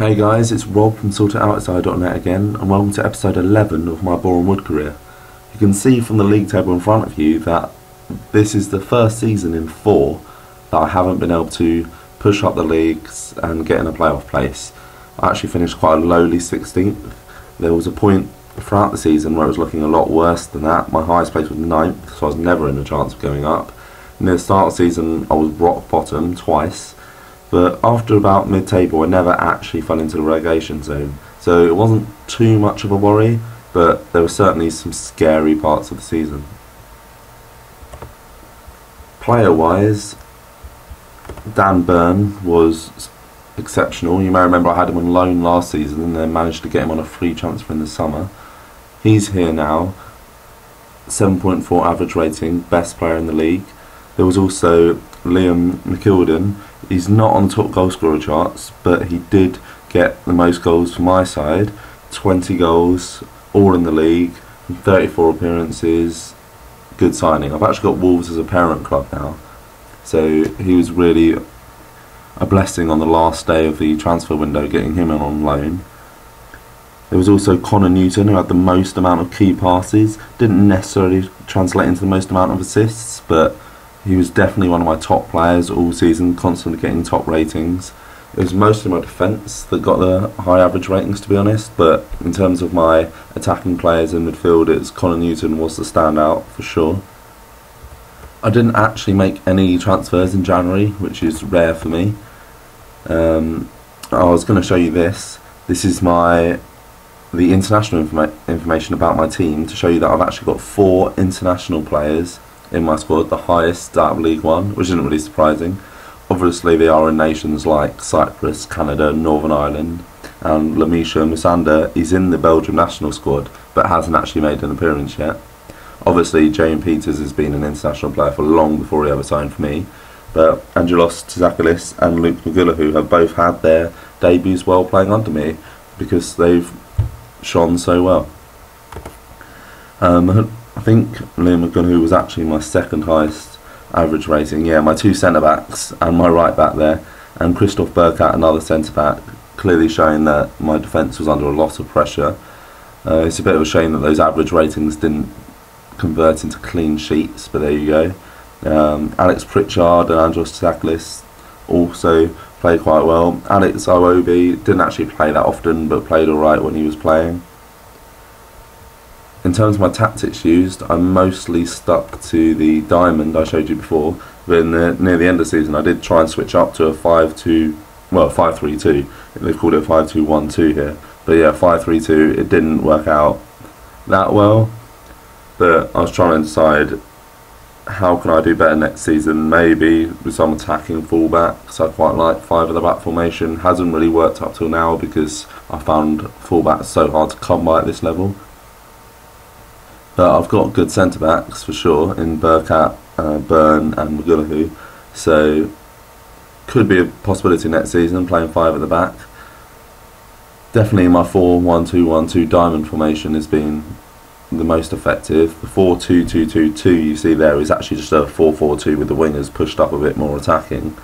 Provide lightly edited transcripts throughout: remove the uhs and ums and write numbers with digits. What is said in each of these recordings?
Hey guys, it's Rob from sortitoutside.net again, and welcome to episode 11 of my Boreham Wood career. You can see from the league table in front of you that this is the first season in 4 that I haven't been able to push up the leagues and get in a playoff place. I actually finished quite a lowly 16th. There was a point throughout the season where it was looking a lot worse than that. My highest place was 9th, so I was never in a chance of going up. Near the start of the season I was rock bottom twice. But after about mid-table, I never actually fell into the relegation zone. So it wasn't too much of a worry, but there were certainly some scary parts of the season. Player-wise, Dan Burn was exceptional. You may remember I had him on loan last season and then managed to get him on a free transfer in the summer. He's here now, 7.4 average rating, best player in the league. There was also Liam McIlden. He's not on the top goal scorer charts, but he did get the most goals for my side, 20 goals, all in the league, 34 appearances, good signing. I've actually got Wolves as a parent club now, so he was really a blessing on the last day of the transfer window, getting him in on loan. There was also Connor Newton, who had the most amount of key passes, didn't necessarily translate into the most amount of assists, but he was definitely one of my top players all season, constantly getting top ratings. It was mostly my defence that got the high average ratings, to be honest, but in terms of my attacking players in midfield, Connor Newton was the standout for sure. I didn't actually make any transfers in January, which is rare for me. I was going to show you this. This is the international information about my team, to show you that I've actually got 4 international players in my squad, the highest out of League One, which isn't really surprising. Obviously they are in nations like Cyprus, Canada, Northern Ireland, and Lamisha Musanda is in the Belgium national squad but hasn't actually made an appearance yet. Obviously Jane Peters has been an international player for long before he ever signed for me, but Angelos Tzakalis and Luke McGullagh have both had their debuts while playing under me because they've shone so well. I think Liam McGullagh was actually my second highest average rating. Yeah, my 2 centre-backs and my right-back there, and Christoph Burkhardt, another centre-back, clearly showing that my defence was under a lot of pressure. It's a bit of a shame that those average ratings didn't convert into clean sheets, but there you go. Alex Pritchard and Angelos Tzakalis also played quite well. Alex Iwobi didn't actually play that often, but played alright when he was playing. In terms of my tactics used, I mostly stuck to the diamond I showed you before, but near the end of the season I did try and switch up to a 5-3-2. They've called it 5-2-1-2 here, but yeah, 5-3-2. It didn't work out that well, but I was trying to decide how can I do better next season, maybe with some attacking fullbacks. I quite like 5 at the back formation. Hasn't really worked up till now because I found fullbacks so hard to come by at this level. But I've got good centre-backs for sure in Burkhardt, Byrne and McGullagh, so could be a possibility next season, playing 5 at the back. Definitely my 4-1-2-1-2 diamond formation has been the most effective. The 4-2-2-2-2 you see there is actually just a 4-4-2 with the wingers pushed up a bit more attacking.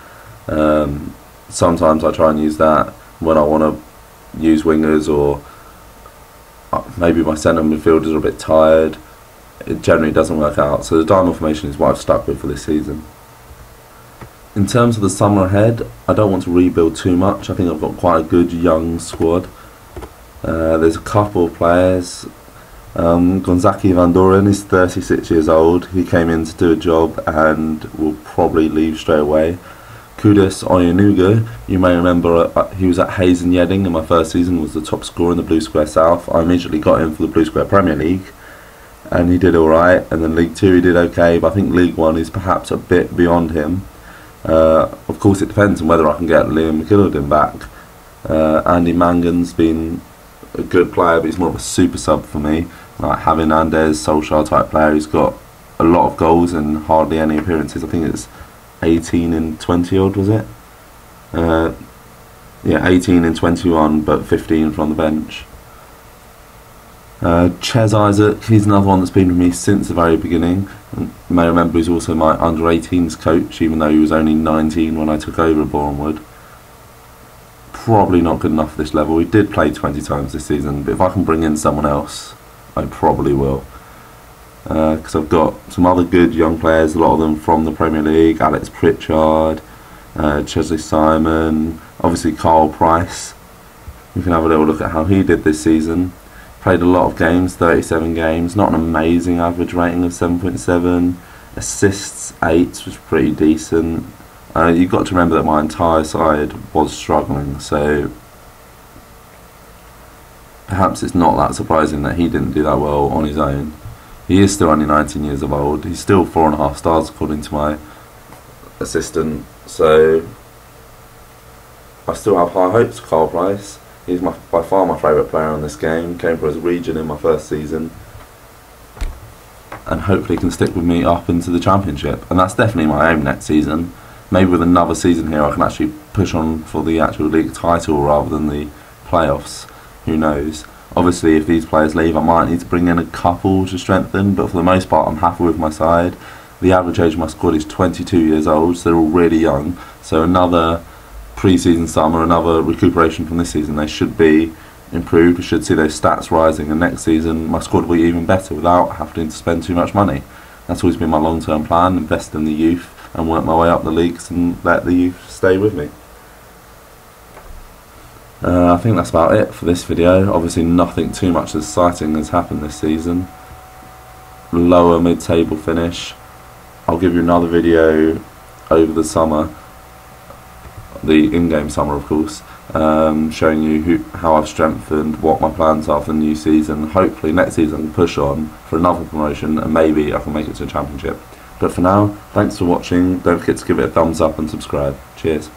Sometimes I try and use that when I want to use wingers, or maybe my centre midfielders are a bit tired. It generally doesn't work out, so the diamond formation is what I've stuck with for this season. In terms of the summer ahead, I don't want to rebuild too much. I think I've got quite a good young squad. There's a couple of players. Gonzaki Van Doren is 36 years old. He came in to do a job and will probably leave straight away. Kudus Oyenuga, you may remember he was at Hayes and Yedding in my first season, was the top scorer in the Blue Square South. I immediately got him for the Blue Square Premier League and he did alright, and then League 2 he did okay, but I think League 1 is perhaps a bit beyond him. Of course it depends on whether I can get Liam McIlden back. Andy Mangan's been a good player, but he's more of a super sub for me, like having Hernandez, Solskjaer type player. He's got a lot of goals and hardly any appearances. I think it's 18 and 20 odd, was it? Yeah, 18 and 21, but 15 from the bench. Ches Isaac, he's another one that's been with me since the very beginning. You may remember he's also my under-18s coach, even though he was only 19 when I took over at Boreham Wood. probably not good enough for this level. We did play 20 times this season, but if I can bring in someone else, I probably will. Because I've got some other good young players, a lot of them from the Premier League. Alex Pritchard, Chesley Simon, obviously Carl Price. We can have a little look at how he did this season. Played a lot of games, 37 games, not an amazing average rating of 7.7. Assists 8, which was pretty decent. You've got to remember that my entire side was struggling, so perhaps it's not that surprising that he didn't do that well on his own. He is still only 19 years of old. He's still 4.5 stars according to my assistant, so I still have high hopes for Carl Price. He's by far my favourite player on this game. Came for his region in my first season, and hopefully can stick with me up into the Championship. And that's definitely my aim next season. Maybe with another season here I can actually push on for the actual league title rather than the playoffs. Who knows? Obviously if these players leave I might need to bring in a couple to strengthen, but for the most part I'm happy with my side. The average age of my squad is 22 years old, so they're all really young. So another pre-season summer, another recuperation from this season, they should be improved. We should see those stats rising, and next season my squad will be even better without having to spend too much money. That's always been my long-term plan: invest in the youth and work my way up the leagues and let the youth stay with me. I think that's about it for this video. Obviously nothing too much exciting has happened this season. Lower mid-table finish. I'll give you another video over the summer, the in-game summer of course, showing you how I've strengthened, what my plans are for the new season. Hopefully next season I can push on for another promotion and maybe I can make it to the Championship. But for now, thanks for watching. Don't forget to give it a thumbs up and subscribe. Cheers.